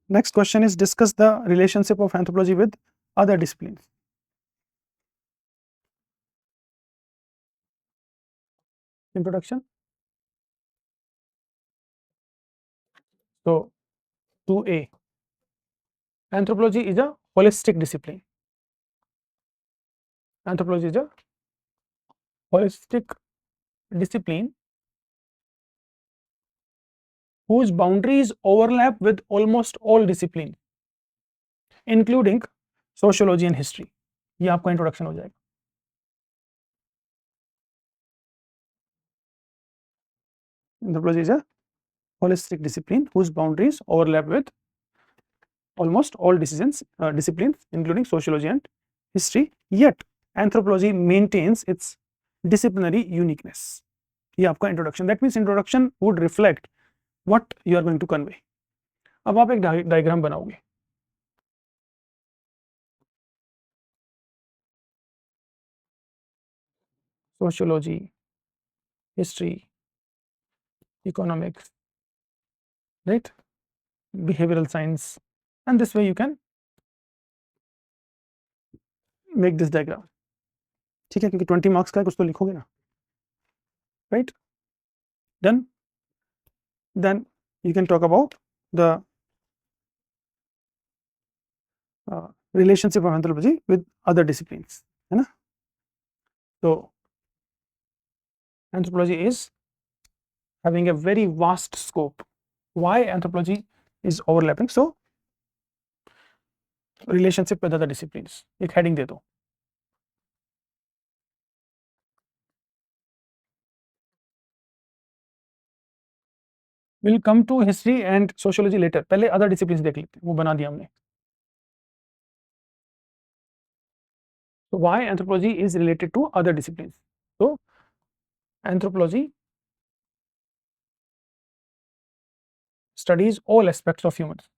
Next question is discuss the relationship of anthropology with other disciplines. Introduction. So 2A, anthropology is a holistic discipline. Anthropology is a holistic discipline whose boundaries overlap with almost all disciplines, including sociology and history. ये आपका introduction हो जाएगा. Anthropology is a holistic discipline whose boundaries overlap with almost all disciplines, including sociology and history. Yet, anthropology maintains its disciplinary uniqueness. ये आपका introduction. That means introduction would reflect what you are going to convey. अब आप एक diagram बनाओगे. Sociology, history, economics, right, behavioral science, and this way you can make this diagram. ठीक है, क्योंकि 20 marks का है, कुछ तो लिखोगे ना, right? Then you can talk about the relationship of anthropology with other disciplines, है ना? So anthropology is having a very vast scope. Why anthropology is overlapping? So relationship with other disciplines. एक heading दे दो. We'll come to history and sociology later. पहले other disciplines देख लेते हैं, वो बना दिया हमने. So why anthropology is related to other disciplines? So anthropology studies all aspects of humans.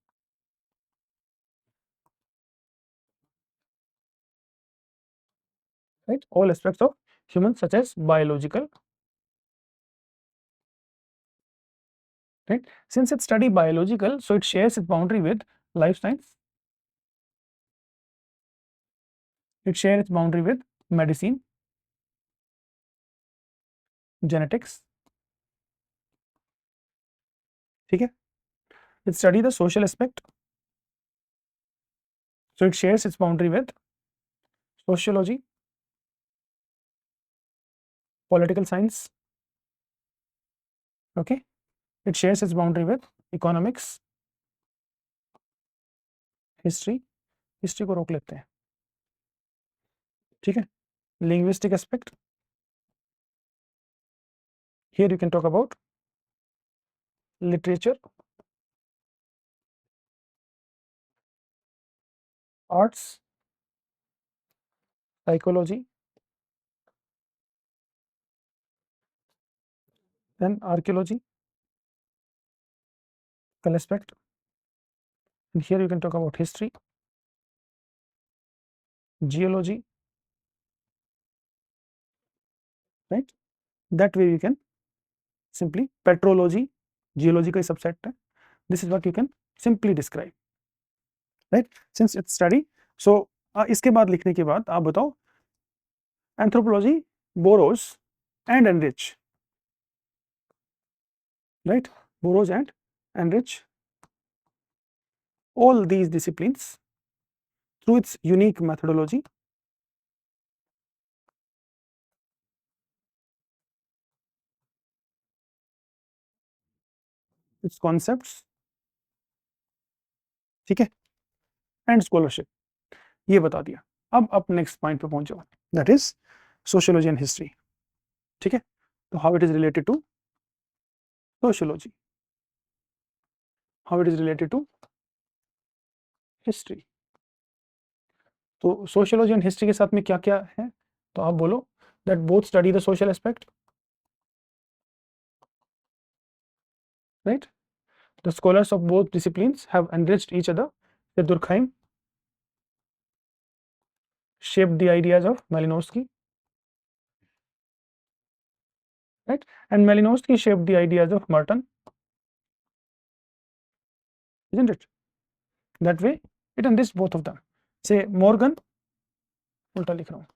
Right? All aspects of humans, such as biological. Right? Since it study biological, so it shares its boundary with life science. It shares its boundary with medicine, genetics. ठीक है? It study the social aspect. So it shares its boundary with sociology, political science. Okay? It shares its boundary with economics, history. History को रोक लेते हैं. ठीक है? Linguistic aspect. Here you can talk about literature, arts, psychology, then archaeology, aspect. And here you can talk about history, geology, right? That way you can simply petrology, geology का subset है. This is what you can simply describe, right? Since it's study, so इसके बाद लिखने के बाद आप बताओ anthropology borrows and enrich, right? Borrows and enrich all these disciplines through its unique methodology, its concepts, ठीक है, एंड स्कॉलरशिप. ये बता दिया. अब नेक्स्ट पॉइंट पे पहुंच जाओ, that is sociology and history. ठीक है? तो how it is related to sociology, how it is related to history. तो सोशियोलॉजी एंड हिस्ट्री के साथ में क्या क्या है? तो आप बोलो that both study the social aspect, right? The scholars of both disciplines have enriched each other. Durkheim shaped the ideas of Malinowski, right? And Malinowski shaped the ideas of Merton, isn't it? that way it enriched both of them. Say Morgan, उल्टा लिख रहा हूँ,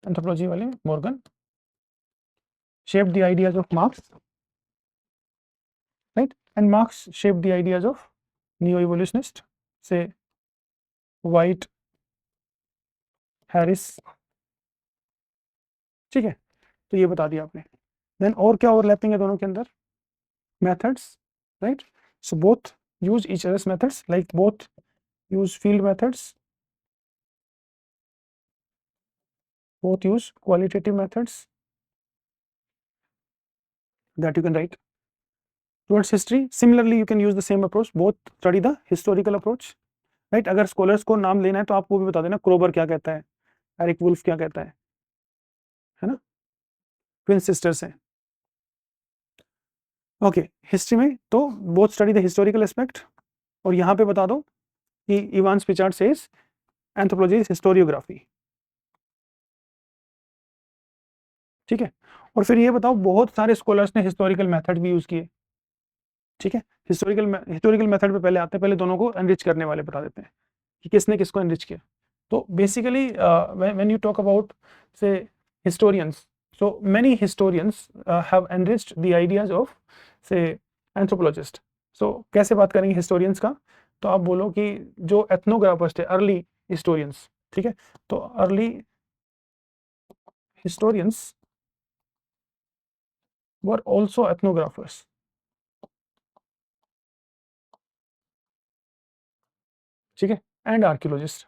anthropology वाले Morgan shaped the ideas of Marx, right? And Marx shaped the ideas of neo-evolutionists, say White, Harris. ठीक है, तो ये बता दिया आपने. देन और क्या ओवरलैपिंग है दोनों के अंदर? Methods, right? So both use each others methods, like both use field methods, both use qualitative methods that you can write. Towards history, similarly you can use the same approach, both study the historical approach, right? अगर scholars को नाम लेना है तो आपको भी बता देना, क्रोबर क्या कहता है, एरिक वुल्फ क्या कहता है ना, ट्विन सिस्टर्स हैं. ओके, हिस्ट्री में तो both study the historical aspect, और यहाँ पे बता दो कि Evans Pritchard says anthropology is historiography. ठीक है, और फिर ये बताओ बहुत सारे स्कॉलर्स ने हिस्टोरिकल मेथड भी यूज किए. ठीक है, हिस्टोरिकल मेथड पे पहले आते हैं, पहले दोनों को एनरिच करने वाले बता देते हैं कि किसने किसको एनरिच किया. तो basically when you talk about से historians, so many historians have enriched the ideas of say anthropologist. so कैसे बात करेंगे historians का? तो आप बोलो कि जो एथनोग्राफर्स थे, अर्ली historians, ठीक है, तो early historians were also ethnographers. ठीक है, एंड आर्कियोलॉजिस्ट.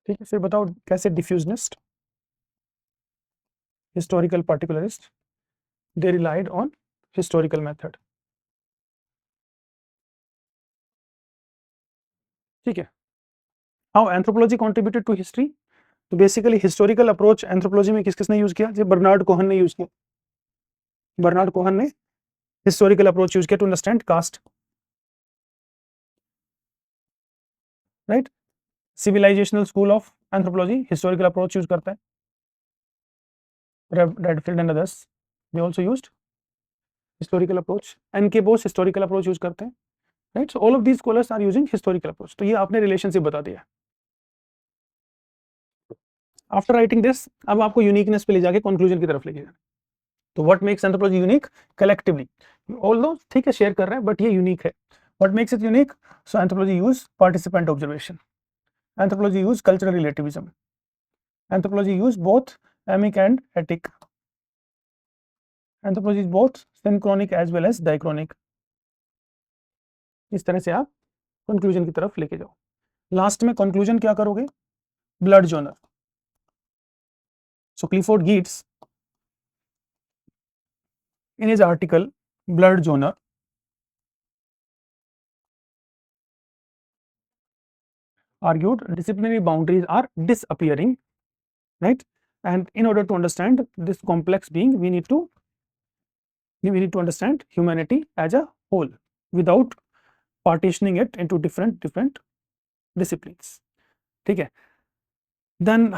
ठीक है, फिर बताओ कैसे diffusionist, historical particularist, they relied on historical method. ठीक है, how anthropology contributed to history. तो बेसिकली हिस्टोरिकल अप्रोच एंथ्रोपोलॉजी में किस किसने यूज किया? जैसे बर्नार्ड कोहन ने यूज किया. बर्नार्ड कोहन ने हिस्टोरिकल अप्रोच यूज किया to understand caste, right? Civilizational school of anthropology historical approach use करता है. Redfield and others they also used historical approach. N K Bose historical approach use करते हैं, right? So all of these scholars are using historical approach. तो ये आपने relationship बता दिया. After writing this, अब आपको यूनिकनेस पे ले जाके कंक्लूजन की तरफ लेके जाना. तो what makes anthropology unique? Collectively, although ठीक है शेयर कर रहे हैं बट ये यूनिक है. What makes it unique? So anthropology use participant observation, anthropology use cultural relativism, anthropology use both emic and etic, anthropology is both synchronic as well as diachronic. इस तरह से आप कंक्लूजन की तरफ लेके जाओ. लास्ट में कंक्लूजन क्या करोगे? Blurred genre. So Clifford Geertz in his article Blood Donor argued disciplinary boundaries are disappearing, right? And in order to understand this complex being, we need to understand humanity as a whole without partitioning it into different disciplines. ठीक है, then